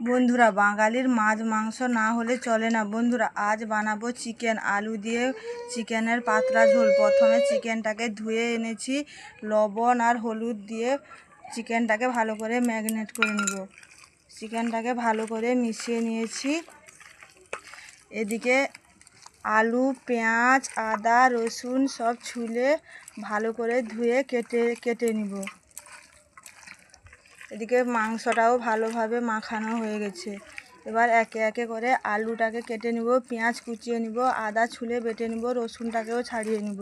বন্ধুরা, বাঙালির মাছ মাংস না হলে চলে না। বন্ধুরা, আজ বানাবো চিকেন, আলু দিয়ে চিকেনের পাতলা ঝোল। প্রথমে চিকেনটাকে ধুয়ে এনেছি, লবণ আর হলুদ দিয়ে চিকেনটাকে ভালো করে ম্যারিনেট করে নেব। চিকেনটাকে ভালো করে মিশিয়ে নিয়েছি। এদিকে আলু, পেঁয়াজ, আদা, রসুন সব ছুলে ভালো করে ধুয়ে কেটে নিব। এদিকে মাংসটাও ভালোভাবে মাখানো হয়ে গেছে। এবার একে একে করে আলুটাকে কেটে নিব, পেঁয়াজ কুচিয়ে নিব, আদা ছুলে বেটে নিব, রসুনটাকেও ছাড়িয়ে নিব।